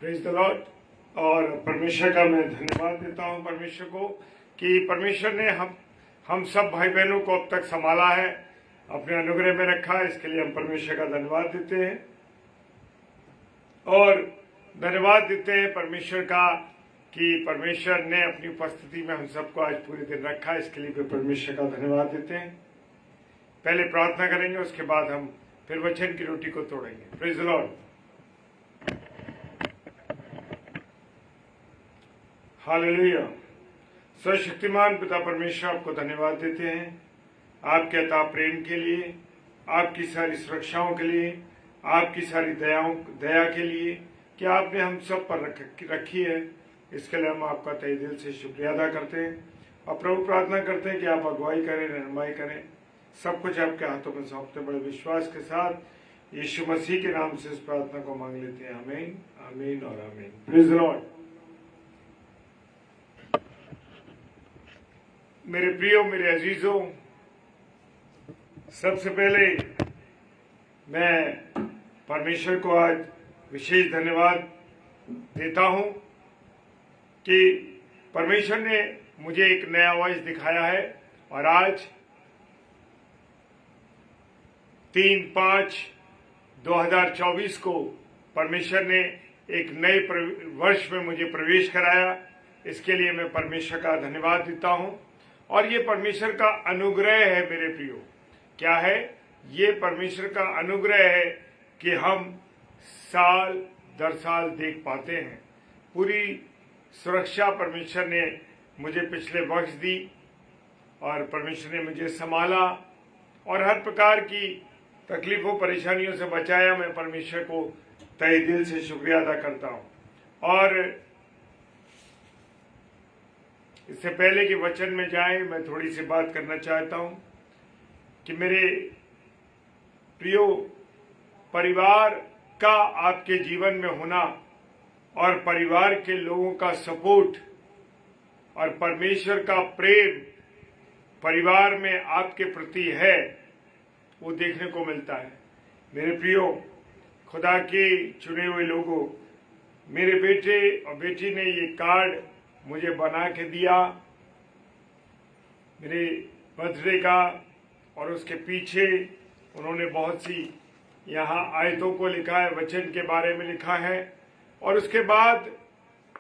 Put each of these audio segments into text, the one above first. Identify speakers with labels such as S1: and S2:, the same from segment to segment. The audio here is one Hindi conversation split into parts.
S1: Praise the Lord. और परमेश्वर का मैं धन्यवाद देता हूं परमेश्वर को कि परमेश्वर ने हम सब भाई बहनों को अब तक संभाला है, अपने अनुग्रह में रखा है। इसके लिए हम परमेश्वर का धन्यवाद देते हैं और धन्यवाद देते हैं परमेश्वर का कि परमेश्वर ने अपनी उपस्थिति में हम सबको आज पूरे दिन रखा है। इसके लिए भी परमेश्वर का धन्यवाद देते हैं। पहले प्रार्थना करेंगे, उसके बाद हम फिर वचन की रोटी को तोड़ेंगे। Praise the Lord. हालेलुया। सर्वशक्तिमान पिता परमेश्वर, आपको धन्यवाद देते हैं आपके अता प्रेम के लिए, आपकी सारी सुरक्षाओं के लिए, आपकी सारी दया के लिए कि आपने हम सब पर रखी है। इसके लिए हम आपका तहे दिल से शुक्रिया अदा करते हैं और प्रभु प्रार्थना करते हैं कि आप अगुवाई करें, रहनुमाई करें। सब कुछ आपके हाथों में सौंपते बड़े विश्वास के साथ यीशु मसीह के नाम से इस प्रार्थना को मांग लेते हैं। आमीन, आमीन और आमीन। Praise the Lord. मेरे प्रियो, मेरे अजीजों, सबसे पहले मैं परमेश्वर को आज विशेष धन्यवाद देता हूं कि परमेश्वर ने मुझे एक नया वॉइस दिखाया है और आज 3/5/2024 को परमेश्वर ने एक नए वर्ष में मुझे प्रवेश कराया। इसके लिए मैं परमेश्वर का धन्यवाद देता हूं और ये परमेश्वर का अनुग्रह है मेरे प्रियो। क्या है? ये परमेश्वर का अनुग्रह है कि हम साल दर साल देख पाते हैं। पूरी सुरक्षा परमेश्वर ने मुझे पिछले वर्ष दी और परमेश्वर ने मुझे संभाला और हर प्रकार की तकलीफों परेशानियों से बचाया। मैं परमेश्वर को तहे दिल से शुक्रिया अदा करता हूं। और इससे पहले कि वचन में जाए, मैं थोड़ी सी बात करना चाहता हूं कि मेरे प्रियो, परिवार का आपके जीवन में होना और परिवार के लोगों का सपोर्ट और परमेश्वर का प्रेम परिवार में आपके प्रति है, वो देखने को मिलता है। मेरे प्रियो, खुदा के चुने हुए लोगों, मेरे बेटे और बेटी ने ये कार्ड मुझे बना के दिया मेरे बर्थडे का, और उसके पीछे उन्होंने बहुत सी यहाँ आयतों को लिखा है, वचन के बारे में लिखा है और उसके बाद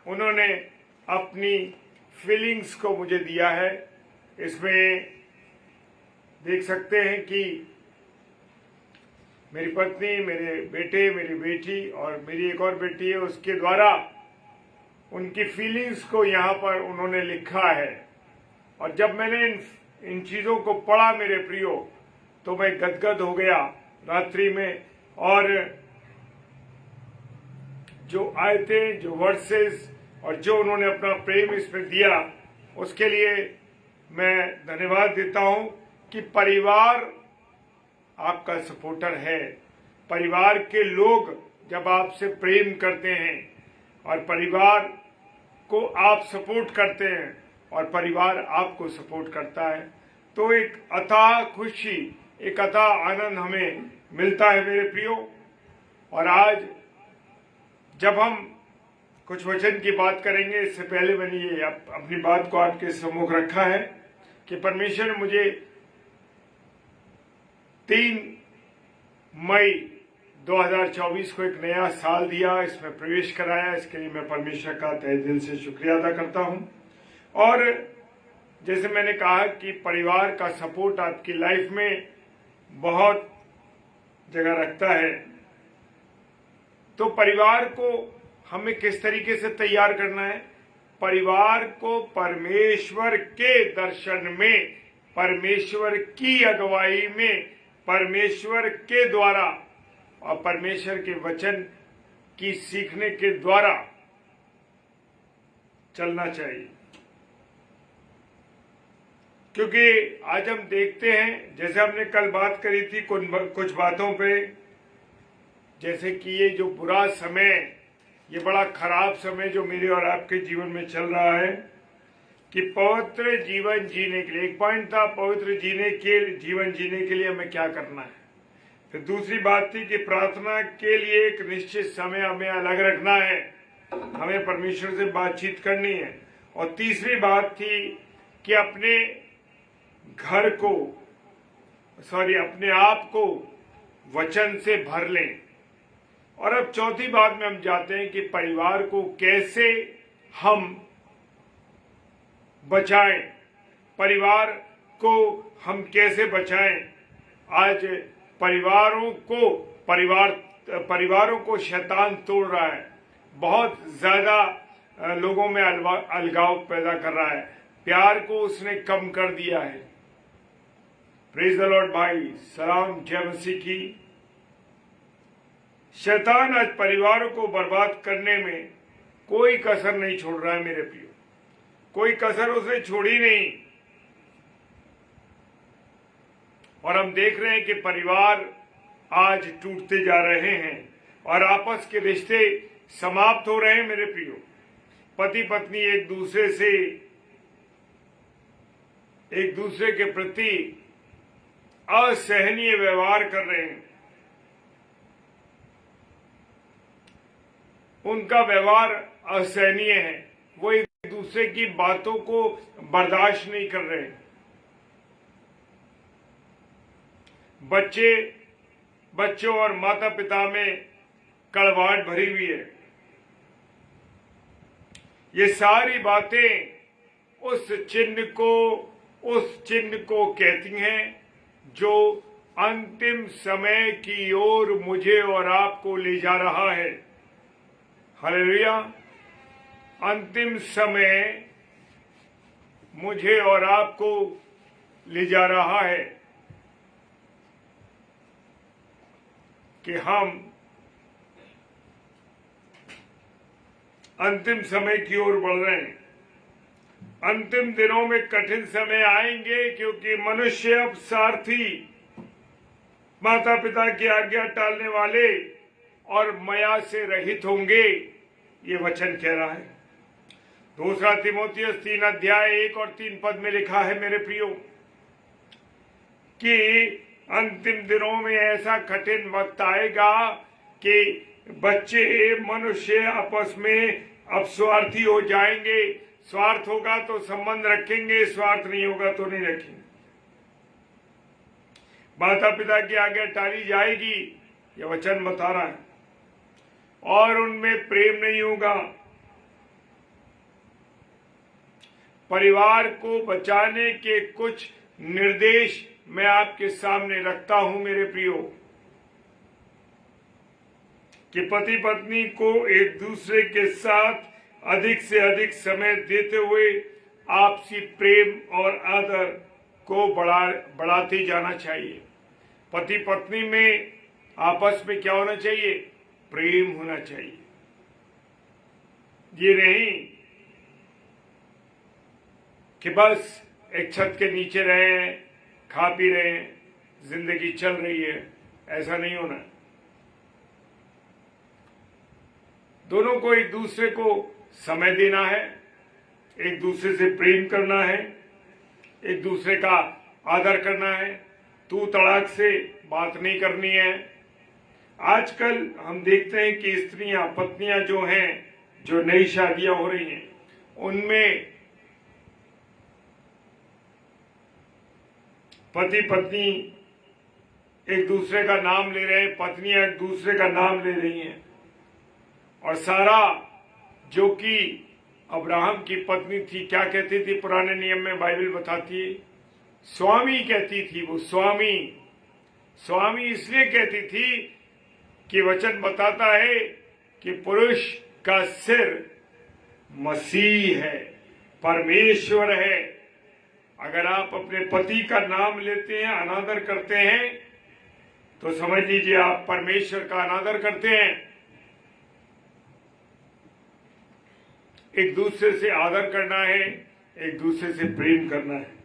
S1: उन्होंने अपनी फीलिंग्स को मुझे दिया है। इसमें देख सकते हैं कि मेरी पत्नी, मेरे बेटे, मेरी बेटी और मेरी एक और बेटी है, उसके द्वारा उनकी फीलिंग्स को यहाँ पर उन्होंने लिखा है। और जब मैंने इन चीज़ों को पढ़ा मेरे प्रियो, तो मैं गदगद हो गया रात्रि में। और जो आयतें, जो वर्सेस और जो उन्होंने अपना प्रेम इसमें दिया, उसके लिए मैं धन्यवाद देता हूं कि परिवार आपका सपोर्टर है। परिवार के लोग जब आपसे प्रेम करते हैं और परिवार को आप सपोर्ट करते हैं और परिवार आपको सपोर्ट करता है, तो एक अथाह खुशी, एक अथाह आनंद हमें मिलता है मेरे प्रियो। और आज जब हम कुछ वचन की बात करेंगे, इससे पहले मैंने ये अपनी बात को आपके सम्मुख रखा है कि परमेश्वर ने मुझे 3 मई 2024 को एक नया साल दिया, इसमें प्रवेश कराया। इसके लिए मैं परमेश्वर का तहे दिल से शुक्रिया अदा करता हूं। और जैसे मैंने कहा कि परिवार का सपोर्ट आपकी लाइफ में बहुत जगह रखता है, तो परिवार को हमें किस तरीके से तैयार करना है? परिवार को परमेश्वर के दर्शन में, परमेश्वर की अगुवाई में, परमेश्वर के द्वारा और परमेश्वर के वचन की सीखने के द्वारा चलना चाहिए। क्योंकि आज हम देखते हैं, जैसे हमने कल बात करी थी कुछ बातों पे, जैसे कि ये जो बुरा समय, ये बड़ा खराब समय जो मेरे और आपके जीवन में चल रहा है, कि पवित्र जीवन जीने के लिए एक पॉइंट था, पवित्र जीवन जीने के लिए हमें क्या करना है। फिर दूसरी बात थी कि प्रार्थना के लिए एक निश्चित समय हमें अलग रखना है हमें परमेश्वर से बातचीत करनी है। और तीसरी बात थी कि अपने घर को अपने आप को वचन से भर लें। और अब चौथी बात में हम जाते हैं कि परिवार को कैसे हम बचाएं, परिवार को हम कैसे बचाएं। आज परिवारों को शैतान तोड़ रहा है, बहुत ज्यादा लोगों में अलगाव पैदा कर रहा है, प्यार को उसने कम कर दिया है। प्रेज द लॉर्ड भाई, सलाम जय मसीह की। शैतान आज परिवारों को बर्बाद करने में कोई कसर नहीं छोड़ रहा है मेरे प्रियो, कोई कसर उसने छोड़ी नहीं। और हम देख रहे हैं कि परिवार आज टूटते जा रहे हैं और आपस के रिश्ते समाप्त हो रहे हैं मेरे प्रियो। पति पत्नी एक दूसरे के प्रति असहनीय व्यवहार कर रहे हैं, उनका व्यवहार असहनीय है, वो एक दूसरे की बातों को बर्दाश्त नहीं कर रहे हैं। बच्चों और माता पिता में कड़वाहट भरी हुई है। ये सारी बातें उस चिन्ह को कहती हैं जो अंतिम समय की ओर मुझे और आपको ले जा रहा है। हालेलुया। अंतिम समय मुझे और आपको ले जा रहा है कि हम अंतिम समय की ओर बढ़ रहे हैं। अंतिम दिनों में कठिन समय आएंगे क्योंकि मनुष्य अब स्वार्थी, माता पिता की आज्ञा टालने वाले और माया से रहित होंगे, ये वचन कह रहा है। दूसरा तीमुथियुस 3 अध्याय 1 और 3 पद में लिखा है मेरे प्रियो कि अंतिम दिनों में ऐसा कठिन वक्त आएगा कि बच्चे मनुष्य आपस में अब स्वार्थी हो जाएंगे। स्वार्थ होगा तो संबंध रखेंगे, स्वार्थ नहीं होगा तो नहीं रखेंगे। माता पिता की आज्ञा टाली जाएगी, यह वचन बता रहा है, और उनमें प्रेम नहीं होगा। परिवार को बचाने के कुछ निर्देश मैं आपके सामने रखता हूं मेरे प्रियो, कि पति पत्नी को एक दूसरे के साथ अधिक से अधिक समय देते हुए आपसी प्रेम और आदर को बढ़ाते जाना चाहिए। पति पत्नी में आपस में क्या होना चाहिए? प्रेम होना चाहिए। ये नहीं कि बस एक छत के नीचे रहे, खा पी रहे हैं, जिंदगी चल रही है, ऐसा नहीं होना। दोनों को एक दूसरे को समय देना है, एक दूसरे से प्रेम करना है, एक दूसरे का आदर करना है, तू तड़ाक से बात नहीं करनी है। आजकल हम देखते हैं कि स्त्रियां, पत्नियां जो हैं, जो नई शादियां हो रही हैं, उनमें पति पत्नी एक दूसरे का नाम ले रहे हैं, पत्नियां एक दूसरे का नाम ले रही हैं। और सारा जो कि अब्राहम की पत्नी थी, क्या कहती थी? पुराने नियम में बाइबल बताती है, स्वामी कहती थी। वो स्वामी इसलिए कहती थी कि वचन बताता है कि पुरुष का सिर मसीह है, परमेश्वर है। अगर आप अपने पति का नाम लेते हैं, अनादर करते हैं, तो समझ लीजिए आप परमेश्वर का अनादर करते हैं। एक दूसरे से आदर करना है, एक दूसरे से प्रेम करना है।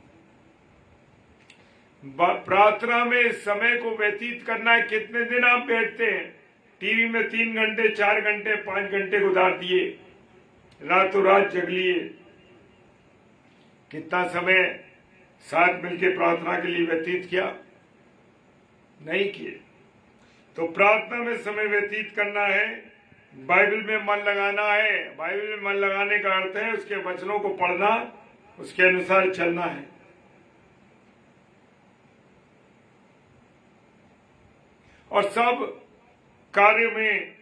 S1: प्रार्थना में समय को व्यतीत करना है। कितने दिन आप बैठते हैं टीवी में? 3 घंटे, 4 घंटे, 5 घंटे गुजार दिए, रातों रात जग लिए। कितना समय साथ मिलकर प्रार्थना के लिए व्यतीत किया? नहीं किए। तो प्रार्थना में समय व्यतीत करना है, बाइबल में मन लगाना है। बाइबल में मन लगाने का अर्थ है उसके वचनों को पढ़ना, उसके अनुसार चलना है। और सब कार्य में,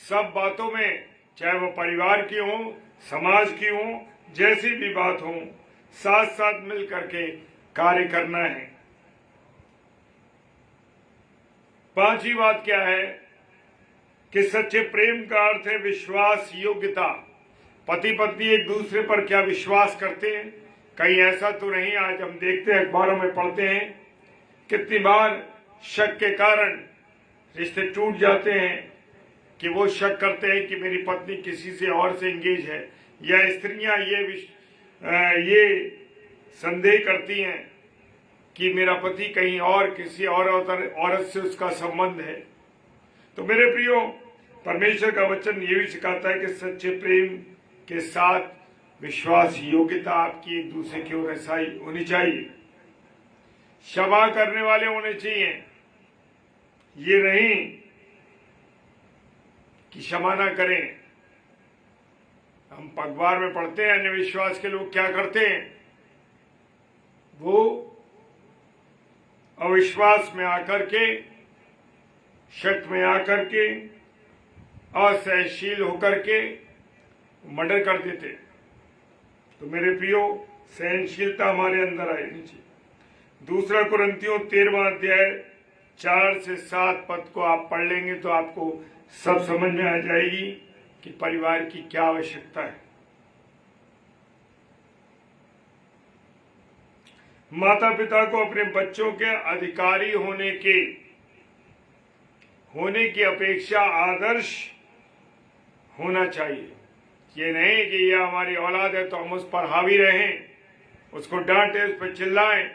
S1: सब बातों में, चाहे वो परिवार की हो, समाज की हो, जैसी भी बात हो, साथ साथ मिल करके कार्य करना है। पांचवी बात क्या है कि सच्चे प्रेम का अर्थ है विश्वास योग्यता। पति पत्नी एक दूसरे पर क्या विश्वास करते हैं? कहीं ऐसा तो नहीं, आज हम देखते हैं, अखबारों में पढ़ते हैं, कितनी बार शक के कारण रिश्ते टूट जाते हैं कि वो शक करते हैं कि मेरी पत्नी किसी से और से इंगेज है, या स्त्रियां ये संदेह करती हैं कि मेरा पति कहीं और किसी और औरत से उसका संबंध है। तो मेरे प्रियो, परमेश्वर का वचन ये भी सिखाता है कि सच्चे प्रेम के साथ विश्वास योग्यता आपकी एक दूसरे की ओर होनी चाहिए। क्षमा करने वाले होने चाहिए, ये नहीं कि क्षमा ना करें। हम अखबार में पढ़ते हैं अन्य विश्वास के लोग क्या करते हैं, वो अविश्वास में आकर के, शक में आकर के, असहनशील होकर के मर्डर कर देते। तो मेरे प्रियो, सहनशीलता हमारे अंदर आनी चाहिए। दूसरा कुरिन्थियों 13वां अध्याय 4 से 7 पद को आप पढ़ लेंगे तो आपको सब समझ में आ जाएगी कि परिवार की क्या आवश्यकता है। माता पिता को अपने बच्चों के अधिकारी होने की अपेक्षा आदर्श होना चाहिए। ये नहीं कि ये हमारी औलाद है तो हम उस पर हावी रहें, उसको डांटें, उस पर चिल्लाएं,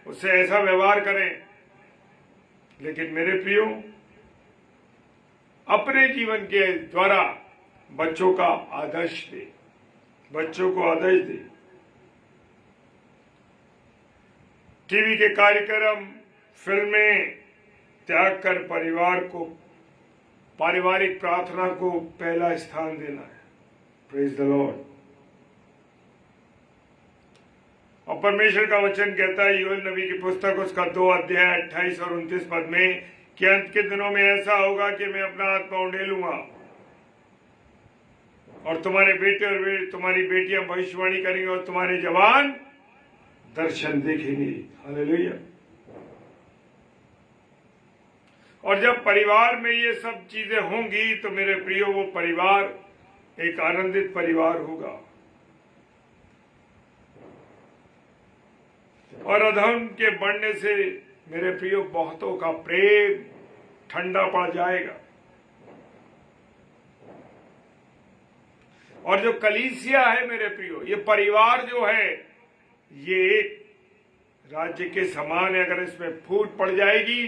S1: उससे ऐसा व्यवहार करें। लेकिन मेरे प्रियो, अपने जीवन के द्वारा बच्चों का आदर्श दे, बच्चों को आदर्श दे। टीवी के कार्यक्रम, फिल्में त्याग कर पारिवारिक प्रार्थना को पहला स्थान देना है। Praise the Lord. और परमेश्वर का वचन कहता है योएल नबी की पुस्तक उसका 2 अध्याय 28 और 29 पद में कि अंत के दिनों में ऐसा होगा कि मैं अपना आत्मा उंडेलूंगा और तुम्हारे बेटे और तुम्हारी बेटियां भविष्यवाणी करेंगे और तुम्हारे जवान दर्शन देखेंगे। हालेलुया। और जब परिवार में ये सब चीजें होंगी तो मेरे प्रियो, वो परिवार एक आनंदित परिवार होगा। और अधर्म के बढ़ने से मेरे प्रियो बहुतों का प्रेम ठंडा पड़ जाएगा। और जो कलीसिया है मेरे प्रियो, ये परिवार जो है, ये एक राज्य के समान है। अगर इसमें फूट पड़ जाएगी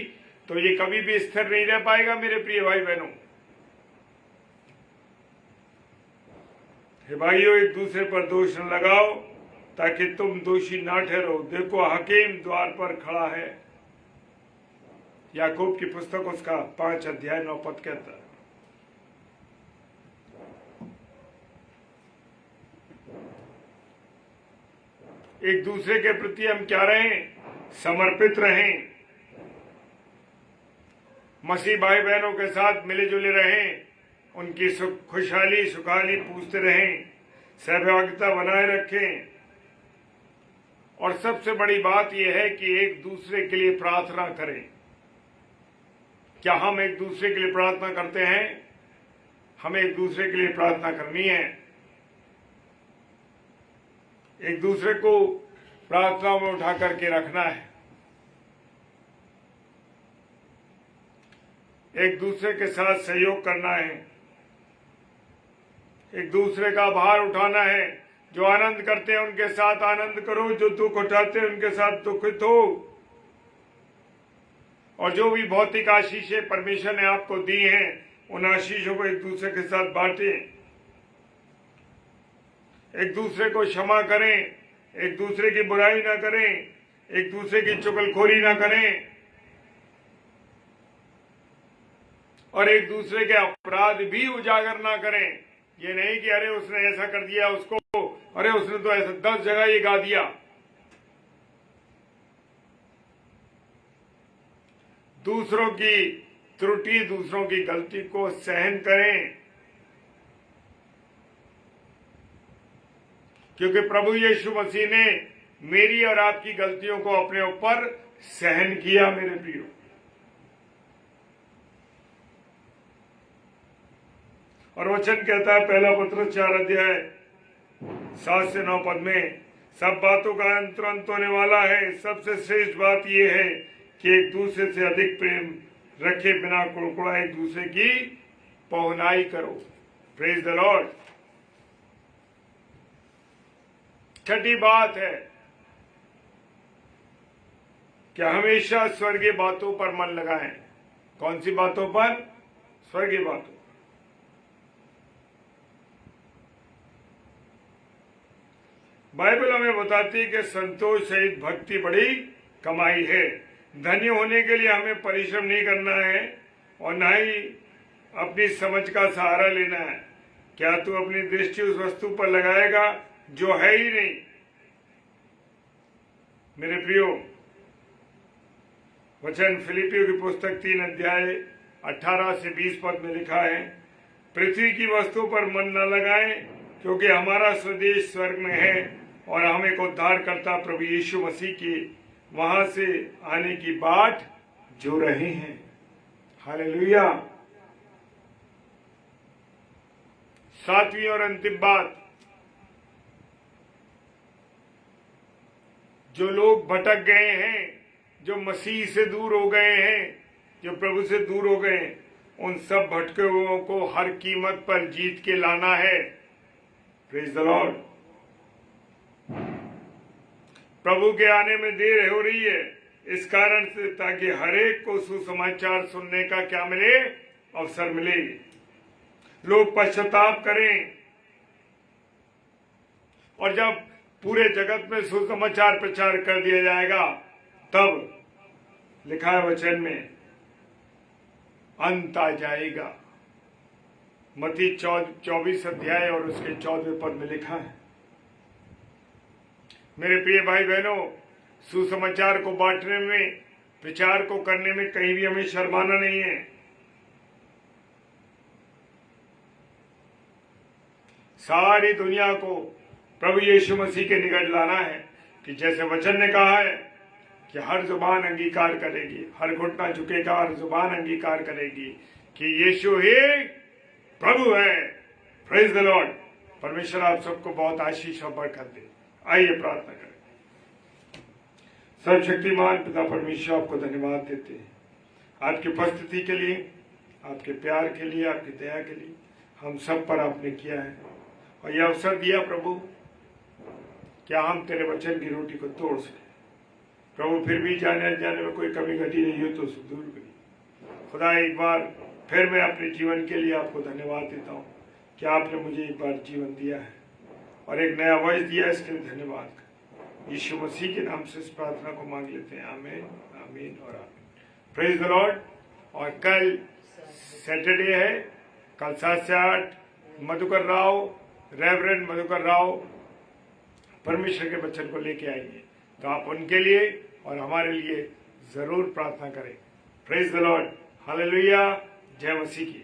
S1: तो ये कभी भी स्थिर नहीं रह पाएगा। मेरे प्रिय भाई बहनों, हे भाइयों, एक दूसरे पर दोष न लगाओ ताकि तुम दोषी ना ठहरो। देखो, हकीम द्वार पर खड़ा है। याकूब की पुस्तक उसका 5 अध्याय 9 पद कहता है। एक दूसरे के प्रति हम क्या रहें? समर्पित रहें। मसीह भाई बहनों के साथ मिले जुले रहें, उनकी खुशहाली सुखाली पूछते रहें, सहभागिता बनाए रखें। और सबसे बड़ी बात यह है कि एक दूसरे के लिए प्रार्थना करें। क्या हम एक दूसरे के लिए प्रार्थना करते हैं? हमें एक दूसरे के लिए प्रार्थना करनी है। एक दूसरे को प्रार्थना में उठा करके रखना है। एक दूसरे के साथ सहयोग करना है। एक दूसरे का भार उठाना है। जो आनंद करते हैं उनके साथ आनंद करो, जो दुख उठाते हैं उनके साथ दुखित हो। और जो भी भौतिक आशीषें परमेश्वर ने आपको दी हैं, उन आशीषों को एक दूसरे के साथ बांटें। एक दूसरे को क्षमा करें, एक दूसरे की बुराई ना करें, एक दूसरे की चुगलखोरी ना करें। और एक दूसरे के अपराध भी उजागर ना करें। ये नहीं कि अरे उसने ऐसा कर दिया उसको, अरे उसने तो ऐसा 10 जगह ये गा दिया। दूसरों की त्रुटि, दूसरों की गलती को सहन करें, क्योंकि प्रभु यीशु मसीह ने मेरी और आपकी गलतियों को अपने ऊपर सहन किया। मेरे प्रियो, और वचन कहता है पहला पत्रस 4 अध्याय 7 से 9 पद में, सब बातों का अंत होने वाला है। सबसे श्रेष्ठ बात यह है कि एक दूसरे से अधिक प्रेम रखे बिना कुड़कुड़ा एक दूसरे की पहुनाई करो। Praise the Lord. छठी बात है कि हमेशा स्वर्गीय बातों पर मन लगाएं। कौन सी बातों पर? स्वर्गीय बातों। बाइबल हमें बताती है कि संतोष सहित भक्ति बड़ी कमाई है। धन्य होने के लिए हमें परिश्रम नहीं करना है और न ही अपनी समझ का सहारा लेना है। क्या तू अपनी दृष्टि उस वस्तु पर लगाएगा जो है ही नहीं? मेरे प्रियो, वचन फिलिपियों की पुस्तक 3 अध्याय 18 से 20 पद में लिखा है, पृथ्वी की वस्तु पर मन न लगाएं, क्योंकि हमारा स्वदेश स्वर्ग में है और हम एक उद्धारकर्ता प्रभु यीशु मसीह की वहां से आने की बाट जो रहे हैं। हालेलुया। सातवीं और अंतिम बात, जो लोग भटक गए हैं, जो मसीह से दूर हो गए हैं, जो प्रभु से दूर हो गए, उन सब भटके हुओं को हर कीमत पर जीत के लाना है। Praise the Lord. प्रभु के आने में देर हो रही है, इस कारण से ताकि हर एक को सुसमाचार सुनने का क्या मिले? अवसर मिले। लोग पश्चाताप करें, और जब पूरे जगत में सुसमाचार प्रचार कर दिया जाएगा, तब लिखा है वचन में अंत आ जाएगा। मत्ती 24 अध्याय और उसके 14वें पद में लिखा है। मेरे प्रिय भाई बहनों, सुसमाचार को बांटने में, प्रचार को करने में कहीं भी हमें शर्माना नहीं है। सारी दुनिया को प्रभु यीशु मसीह के निकट लाना है, कि जैसे वचन ने कहा है कि हर जुबान अंगीकार करेगी, हर घुटना झुकेगा, हर जुबान अंगीकार करेगी कि यीशु ही प्रभु है। Praise the Lord. परमेश्वर आप सबको बहुत आशीष और बरकत दे। आइए प्रार्थना करें। सर्वशक्तिमान पिता परमेश्वर, आपको धन्यवाद देते हैं आपकी उपस्थिति के लिए, आपके प्यार के लिए, आपकी दया के लिए। हम सब पर आपने किया है और यह अवसर दिया प्रभु, क्या हम तेरे वचन की रोटी को तोड़ सके। प्रभु, फिर भी जाने में कोई कमी घटी नहीं हो तो उसे दूर करी। खुदा, एक बार फिर मैं अपने जीवन के लिए आपको धन्यवाद देता हूँ कि आपने मुझे एक बार जीवन दिया है और एक नया वॉइस दिया है। इसके लिए धन्यवाद। यीशु मसीह के नाम से इस प्रार्थना को मांग लेते हैं। आमीन, आमीन और आमीन। Praise the Lord. और कल सैटरडे है, कल 7 से 8 मधुकर राव, रेवरेंड मधुकर राव परमेश्वर के वचन को लेके आएंगे, तो आप उनके लिए और हमारे लिए जरूर प्रार्थना करें। Praise the Lord. हालेलुया। जय मसीह की।